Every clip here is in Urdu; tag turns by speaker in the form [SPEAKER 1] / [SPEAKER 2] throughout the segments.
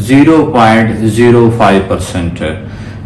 [SPEAKER 1] 0.05%,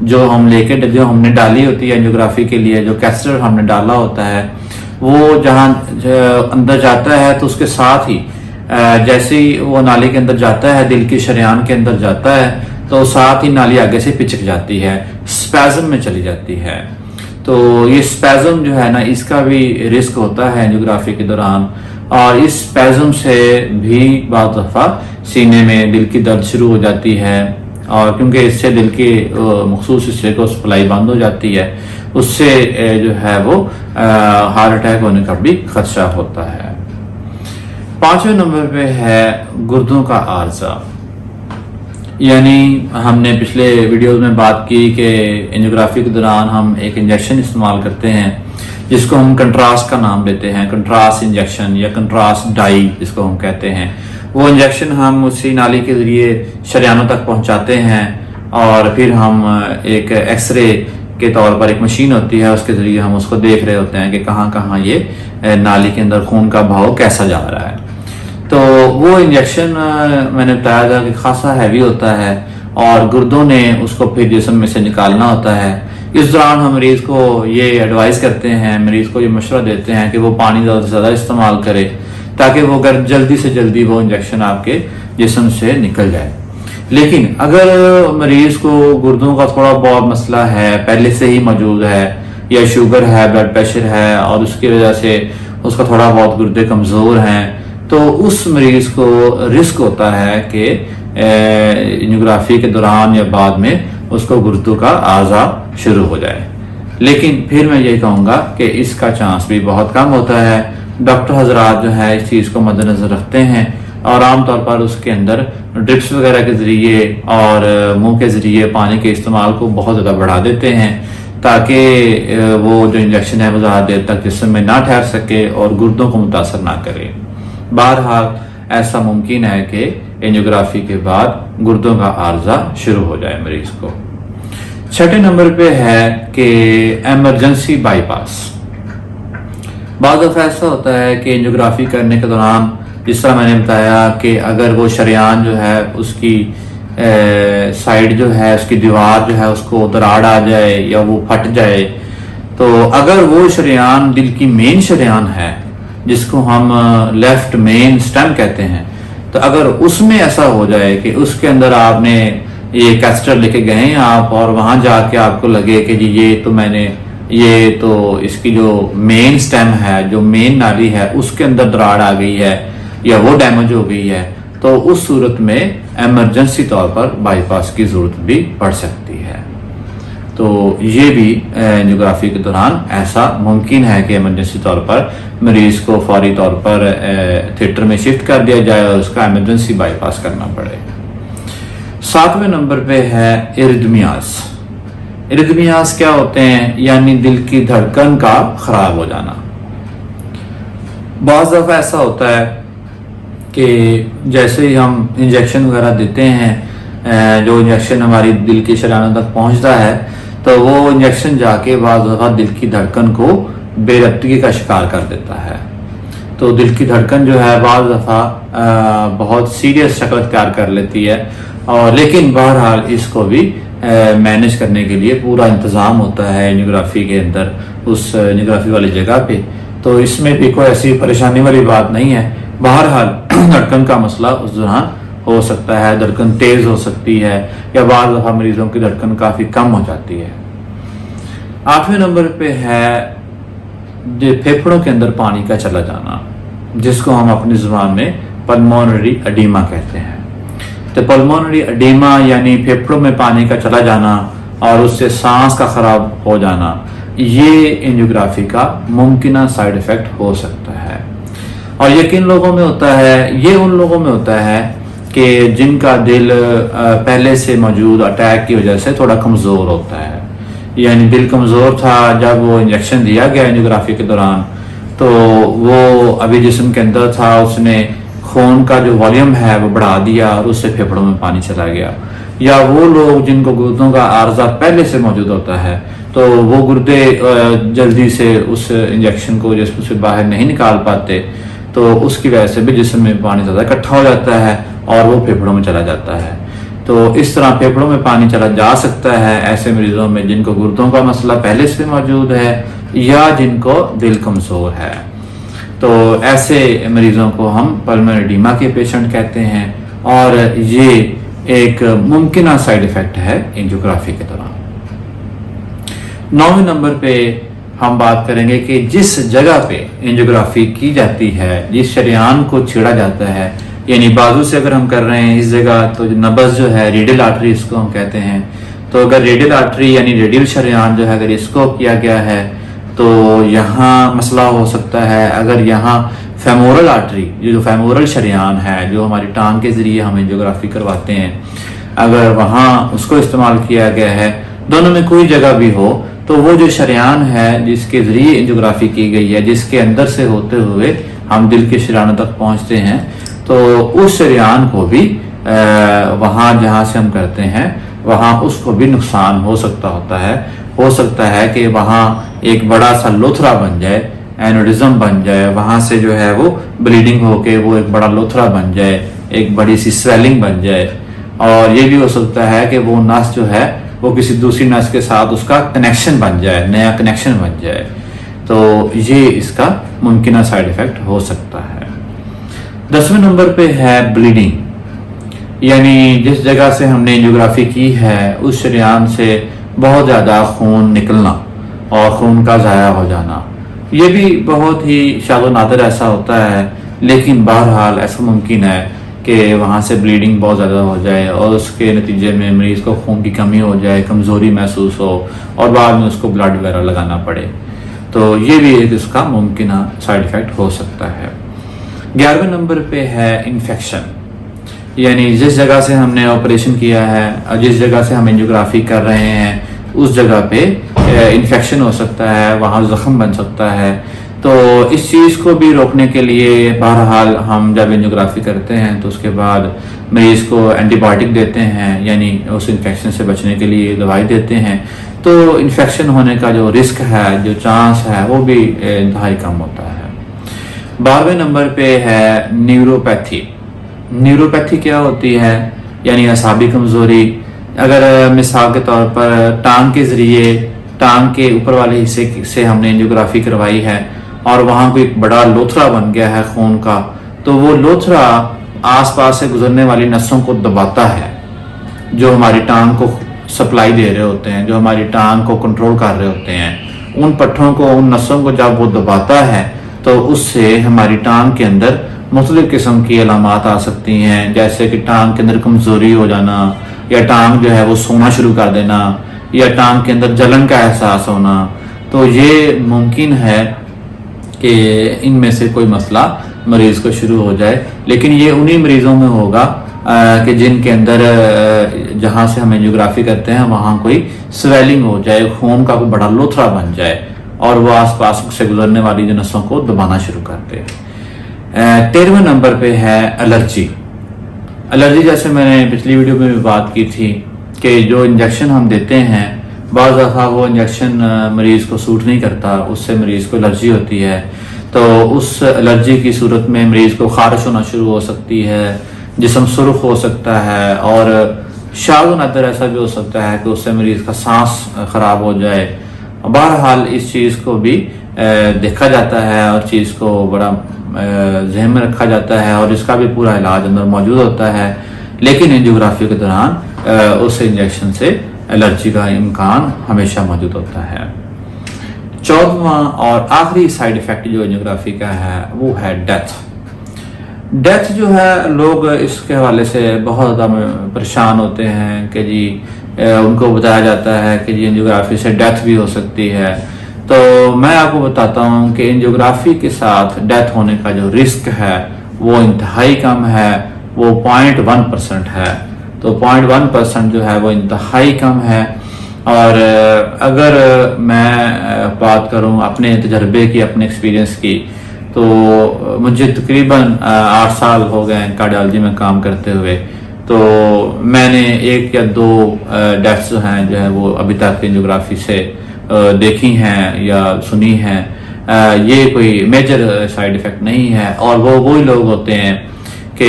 [SPEAKER 1] جو ہم ہم نے ڈالی ہوتی ہے اینجیوگرافی کے لیے، جو کیسٹر ہم نے ڈالا ہوتا ہے، وہ جہاں اندر جاتا ہے تو اس کے ساتھ ہی جیسے ہی وہ نالی کے اندر جاتا ہے، دل کی شریان کے اندر جاتا ہے، تو ساتھ ہی نالی آگے سے پچک جاتی ہے، سپیزم میں چلی جاتی ہے۔ تو یہ سپیزم جو ہے نا، اس کا بھی رسک ہوتا ہے اینجیوگرافی کے دوران، اور اس سپیزم سے بھی بعض دفعہ سینے میں دل کی درد شروع ہو جاتی ہے، اور کیونکہ اس سے دل کے مخصوص حصے کو سپلائی بند ہو جاتی ہے، اس سے جو ہے وہ ہارٹ اٹیک ہونے کا بھی خدشہ ہوتا ہے۔ 5ویں نمبر پہ ہے گردوں کا عارضہ، یعنی ہم نے پچھلے ویڈیوز میں بات کی کہ اینجیوگرافی کے دوران ہم ایک انجیکشن استعمال کرتے ہیں جس کو ہم کنٹراسٹ کا نام دیتے ہیں، کنٹراسٹ انجیکشن یا کنٹراسٹ ڈائی جس کو ہم کہتے ہیں۔ وہ انجیکشن ہم اسی نالی کے ذریعے شریانوں تک پہنچاتے ہیں، اور پھر ہم ایک ایکس رے کے طور پر ایک مشین ہوتی ہے، اس کے ذریعے ہم اس کو دیکھ رہے ہوتے ہیں کہ کہاں کہاں یہ نالی کے اندر خون کا بہاؤ کیسا جا رہا ہے۔ تو وہ انجیکشن میں نے بتایا تھا کہ خاصا ہیوی ہوتا ہے، اور گردوں نے اس کو پھر جسم میں سے نکالنا ہوتا ہے۔ اس دوران ہم مریض کو یہ ایڈوائز کرتے ہیں، مریض کو یہ مشورہ دیتے ہیں کہ وہ پانی زیادہ سے زیادہ استعمال کرے تاکہ وہ جلدی سے جلدی وہ انجیکشن آپ کے جسم سے نکل جائے۔ لیکن اگر مریض کو گردوں کا تھوڑا بہت مسئلہ ہے، پہلے سے ہی موجود ہے، یا شوگر ہے، بلڈ پریشر ہے، اور اس کی وجہ سے اس کا تھوڑا بہت گردے کمزور ہیں، تو اس مریض کو رسک ہوتا ہے کہ اینجیوگرافی کے دوران یا بعد میں اس کو گردوں کا عارضہ شروع ہو جائے۔ لیکن پھر میں یہ کہوں گا کہ اس کا چانس بھی بہت کم ہوتا ہے۔ ڈاکٹر حضرات جو ہے اس چیز کو مد نظر رکھتے ہیں، اور عام طور پر اس کے اندر ڈرپس وغیرہ کے ذریعے اور منہ کے ذریعے پانی کے استعمال کو بہت زیادہ بڑھا دیتے ہیں، تاکہ وہ جو انجیکشن ہے وہ زیادہ دیر تک جسم میں نہ ٹھہر سکے اور گردوں کو متاثر نہ کرے۔ بہرحال ایسا ممکن ہے کہ اینجیوگرافی کے بعد گردوں کا عارضہ شروع ہو جائے مریض کو۔ 6 نمبر پہ ہے کہ ایمرجنسی بائی پاس۔ بعض دفعہ ایسا ہوتا ہے کہ اینجیوگرافی کرنے کے دوران، جس طرح میں نے بتایا کہ اگر وہ شریان جو ہے اس کی سائیڈ جو ہے، اس کی دیوار جو ہے اس کو دراڑ آ جائے یا وہ پھٹ جائے، تو اگر وہ شریان دل کی مین شریان ہے جس کو ہم لیفٹ مین سٹیم کہتے ہیں، تو اگر اس میں ایسا ہو جائے کہ اس کے اندر آپ نے یہ کیسٹر لے کے گئے ہیں آپ، اور وہاں جا کے آپ کو لگے کہ جی یہ تو اس کی جو مین سٹیم ہے، جو مین نالی ہے، اس کے اندر دراڑ آ گئی ہے یا وہ ڈیمیج ہو گئی ہے، تو اس صورت میں ایمرجنسی طور پر بائی پاس کی ضرورت بھی پڑ سکتی ہے۔ تو یہ بھی اینجیوگرافی کے دوران ایسا ممکن ہے کہ ایمرجنسی طور پر مریض کو فوری طور پر تھیٹر میں شفٹ کر دیا جائے اور اس کا ایمرجنسی بائی پاس کرنا پڑے۔ 7ویں نمبر پہ ہے ارتھمیاز۔ ارتھمیاز کیا ہوتے ہیں؟ یعنی دل کی دھڑکن کا خراب ہو جانا۔ بعض دفعہ ایسا ہوتا ہے کہ جیسے ہی ہم انجیکشن وغیرہ دیتے ہیں، جو انجیکشن ہماری دل کی شریانوں تک پہنچتا ہے، تو وہ انجیکشن جا کے بعض دفعہ دل کی دھڑکن کو بے ربطگی کا شکار کر دیتا ہے۔ تو دل کی دھڑکن جو ہے بعض دفعہ بہت سیریس شکل اختیار کر لیتی ہے، اور لیکن بہرحال اس کو بھی مینیج کرنے کے لیے پورا انتظام ہوتا ہے اینجیوگرافی کے اندر، اس اینجیوگرافی والی جگہ پہ۔ تو اس میں بھی کوئی ایسی پریشانی والی بات نہیں ہے۔ بہرحال دھڑکن کا مسئلہ اس دوران ہو سکتا ہے، دھڑکن تیز ہو سکتی ہے، یا بعض دفعہ مریضوں کی دھڑکن کافی کم ہو جاتی ہے۔ 8ویں نمبر پہ ہے پھیپھڑوں کے اندر پانی کا چلا جانا، جس کو ہم اپنی زبان میں پلمونری ایڈیما کہتے ہیں۔ تو پلمونری ایڈیما یعنی پھیپھڑوں میں پانی کا چلا جانا اور اس سے سانس کا خراب ہو جانا، یہ اینجیوگرافی کا ممکنہ سائیڈ ایفیکٹ ہو سکتا ہے۔ اور یہ کن لوگوں میں ہوتا ہے؟ یہ ان لوگوں میں ہوتا ہے کہ جن کا دل پہلے سے موجود اٹیک کی وجہ سے تھوڑا کمزور ہوتا ہے، یعنی دل کمزور تھا جب وہ انجیکشن دیا گیا اینجیوگرافی کے دوران، تو وہ ابھی جسم کے اندر تھا، اس نے خون کا جو والیوم ہے وہ بڑھا دیا اور اس سے پھیپھڑوں میں پانی چلا گیا۔ یا وہ لوگ جن کو گردوں کا عارضہ پہلے سے موجود ہوتا ہے، تو وہ گردے جلدی سے اس انجیکشن کو جسم سے باہر نہیں نکال پاتے، تو اس کی وجہ سے بھی جسم میں پانی زیادہ اکٹھا ہو جاتا ہے اور وہ پھیپھڑوں میں چلا جاتا ہے۔ تو اس طرح پھیپھڑوں میں پانی چلا جا سکتا ہے ایسے مریضوں میں جن کو گردوں کا مسئلہ پہلے سے موجود ہے یا جن کو دل کمزور ہے. تو ایسے مریضوں کو ہم پلمونری ایڈیما کے پیشنٹ کہتے ہیں، اور یہ ایک ممکنہ سائیڈ ایفیکٹ ہے اینجیوگرافی کے دوران. 9ویں نمبر پہ ہم بات کریں گے کہ جس جگہ پہ اینجیوگرافی کی جاتی ہے، جس شریان کو چھیڑا جاتا ہے، یعنی بازو سے اگر ہم کر رہے ہیں اس جگہ، تو نبض جو ہے ریڈیل آرٹری اس کو ہم کہتے ہیں. تو اگر ریڈیل آرٹری یعنی ریڈیل شریان جو ہے اگر اس کو کیا گیا ہے تو یہاں مسئلہ ہو سکتا ہے. اگر یہاں فیمورل آرٹری جو فیمورل شریان ہے جو ہماری ٹانگ کے ذریعے ہم اینجیوگرافی کرواتے ہیں، اگر وہاں اس کو استعمال کیا گیا ہے، دونوں میں کوئی جگہ بھی ہو، تو وہ جو شریان ہے جس کے ذریعے اینجیوگرافی کی گئی ہے، جس کے اندر سے ہوتے ہوئے ہم دل کے شریانوں تک پہنچتے ہیں، تو اس شریان کو بھی وہاں جہاں سے ہم کرتے ہیں وہاں اس کو بھی نقصان ہو سکتا ہے کہ وہاں ایک بڑا سا لوتھرا بن جائے، اینوڈزم بن جائے، وہاں سے جو ہے وہ بلیڈنگ ہو کے وہ ایک بڑا لوتھرا بن جائے، ایک بڑی سی سویلنگ بن جائے. اور یہ بھی ہو سکتا ہے کہ وہ نس جو ہے وہ کسی دوسری نس کے ساتھ اس کا کنیکشن بن جائے، نیا کنیکشن بن جائے. تو یہ اس کا ممکنہ سائیڈ ایفیکٹ ہو سکتا ہے. 10ویں نمبر پہ ہے بلیڈنگ، یعنی جس جگہ سے ہم نے اینجیوگرافی کی ہے اس شریان سے بہت زیادہ خون نکلنا اور خون کا ضائع ہو جانا. یہ بھی بہت ہی شاذ و نادر ایسا ہوتا ہے، لیکن بہرحال ایسا ممکن ہے کہ وہاں سے بلیڈنگ بہت زیادہ ہو جائے اور اس کے نتیجے میں مریض کو خون کی کمی ہو جائے، کمزوری محسوس ہو اور بعد میں اس کو بلڈ وغیرہ لگانا پڑے. تو یہ بھی ایک اس کا ممکنہ سائیڈ ایفیکٹ ہو سکتا ہے. 11ویں نمبر پہ ہے انفیکشن، یعنی جس جگہ سے ہم نے آپریشن کیا ہے اور جس جگہ سے ہم اینجیوگرافی کر رہے ہیں اس جگہ پہ انفیکشن ہو سکتا ہے، وہاں زخم بن سکتا ہے. تو اس چیز کو بھی روکنے کے لیے بہرحال ہم جب اینجیوگرافی کرتے ہیں تو اس کے بعد مریض کو اینٹی بایوٹک دیتے ہیں، یعنی اس انفیکشن سے بچنے کے لیے دوائی دیتے ہیں. تو انفیکشن ہونے کا جو رسک ہے، جو چانس ہے، وہ بھی انتہائی کم ہوتا ہے. 12ویں نمبر پہ ہے نیوروپیتھی. نیوروپیتھی کیا ہوتی ہے؟ یعنی اعصابی کمزوری. اگر مثال کے طور پر ٹانگ کے ذریعے ٹانگ کے اوپر والے حصے سے ہم نے اینجیوگرافی کروائی ہے اور وہاں کوئی بڑا لوتھرا بن گیا ہے خون کا، تو وہ لوتھرا آس پاس سے گزرنے والی نسوں کو دباتا ہے، جو ہماری ٹانگ کو سپلائی دے رہے ہوتے ہیں، جو ہماری ٹانگ کو کنٹرول کر رہے ہوتے ہیں. ان پٹھوں کو، ان نسوں کو جب وہ دباتا ہے تو اس سے ہماری ٹانگ کے اندر مختلف قسم کی علامات آ سکتی ہیں، جیسے کہ ٹانگ کے اندر کمزوری ہو جانا، یا ٹانگ جو ہے وہ سونا شروع کر دینا، یا ٹانگ کے اندر جلن کا احساس ہونا. تو یہ ممکن ہے کہ ان میں سے کوئی مسئلہ مریض کو شروع ہو جائے، لیکن یہ انہی مریضوں میں ہوگا کہ جن کے اندر جہاں سے ہم اینجیوگرافی کرتے ہیں وہاں کوئی سویلنگ ہو جائے، خون کا کوئی بڑا لوتھرا بن جائے اور وہ آس پاس سے گزرنے والی جو نسوں کو دبانا شروع کرتے. 13ویں نمبر پہ ہے الرجی. الرجی جیسے میں نے پچھلی ویڈیو میں بھی بات کی تھی کہ جو انجیکشن ہم دیتے ہیں بعض دفعہ وہ انجیکشن مریض کو سوٹ نہیں کرتا، اس سے مریض کو الرجی ہوتی ہے. تو اس الرجی کی صورت میں مریض کو خارش ہونا شروع ہو سکتی ہے، جسم سرخ ہو سکتا ہے، اور شاذ و نادر ایسا بھی ہو سکتا ہے کہ اس سے مریض کا سانس خراب ہو جائے. بہرحال اس چیز کو بھی دیکھا جاتا ہے اور چیز کو بڑا ذہن میں رکھا جاتا ہے اور اس کا بھی پورا علاج اندر موجود ہوتا ہے، لیکن اینجیوگرافی کے دوران اس انجیکشن سے الرجی کا امکان ہمیشہ موجود ہوتا ہے. 14واں اور آخری سائیڈ ایفیکٹ جو اینجیوگرافی کا ہے وہ ہے ڈیتھ. ڈیتھ جو ہے لوگ اس کے حوالے سے بہت زیادہ پریشان ہوتے ہیں کہ جی ان کو بتایا جاتا ہے کہ جی اینجیوگرافی سے ڈیتھ بھی ہو سکتی ہے. تو میں آپ کو بتاتا ہوں کہ اینجیوگرافی کے ساتھ ڈیتھ ہونے کا جو رسک ہے وہ انتہائی کم ہے، وہ 0.1% ہے. تو 0.1% جو ہے وہ انتہائی کم ہے. اور اگر میں بات کروں اپنے تجربے کی، اپنے ایکسپیرینس کی، تو مجھے تقریباً 8 سال ہو گئے ہیں کارڈیالوجی میں کام کرتے ہوئے. تو میں نے 1 یا 2 ڈیتھس ہیں جو ہے وہ ابھی تک اینجیوگرافی سے دیکھی ہیں یا سنی ہیں. یہ کوئی میجر سائیڈ ایفیکٹ نہیں ہے، اور وہ وہی لوگ ہوتے ہیں کہ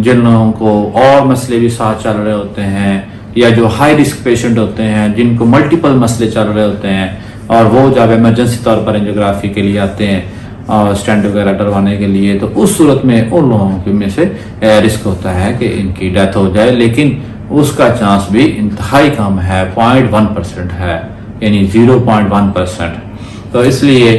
[SPEAKER 1] جن لوگوں کو اور مسئلے بھی ساتھ چل رہے ہوتے ہیں یا جو ہائی رسک پیشنٹ ہوتے ہیں جن کو ملٹیپل مسئلے چل رہے ہوتے ہیں اور وہ جب ایمرجنسی طور پر اینجیوگرافی کے لیے آتے ہیں اور اسٹینٹ وغیرہ ڈلوانے کے لیے، تو اس صورت میں ان لوگوں کے میں سے رسک ہوتا ہے کہ ان کی ڈیتھ ہو جائے، لیکن اس کا چانس بھی انتہائی کم ہے، 0.1% ہے، یعنی 0.1%۔ تو اس لیے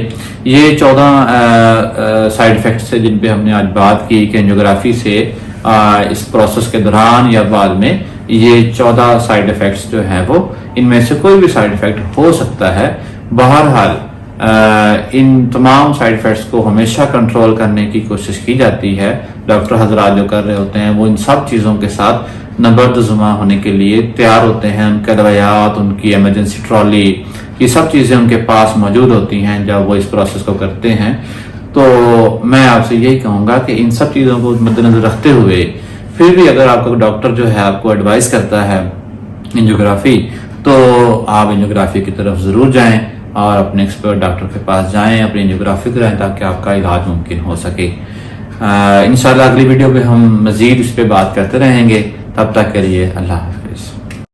[SPEAKER 1] یہ 14 سائیڈ افیکٹس سے جن پہ ہم نے آج بات کی کہ اینجیوگرافی سے اس پروسیس کے دوران یا بعد میں یہ 14 سائیڈ افیکٹس جو ہیں وہ ان میں سے کوئی بھی سائیڈ افیکٹ ہو سکتا ہے۔ بہرحال ان تمام سائیڈ افیکٹس کو ہمیشہ کنٹرول کرنے کی کوشش کی جاتی ہے۔ ڈاکٹر حضرات جو کر رہے ہوتے ہیں وہ ان سب چیزوں کے ساتھ نبرد زماں ہونے کے لیے تیار ہوتے ہیں، ان کے ادویات، ان کی ایمرجنسی ٹرالی، یہ سب چیزیں ان کے پاس موجود ہوتی ہیں جب وہ اس پروسیس کو کرتے ہیں۔ تو میں آپ سے یہی کہوں گا کہ ان سب چیزوں کو مد نظر رکھتے ہوئے پھر بھی اگر آپ کا ڈاکٹر جو ہے آپ کو ایڈوائز کرتا ہے اینجیوگرافی، تو آپ اینجیوگرافی کی طرف ضرور جائیں اور اپنے ایکسپرٹ ڈاکٹر کے پاس جائیں، اپنی اینجیوگرافی کرائیں تاکہ آپ کا علاج ممکن ہو سکے۔ انشاءاللہ اگلی ویڈیو پہ ہم مزید اس پہ بات کرتے رہیں گے، تب تک کے لیے اللہ حافظ۔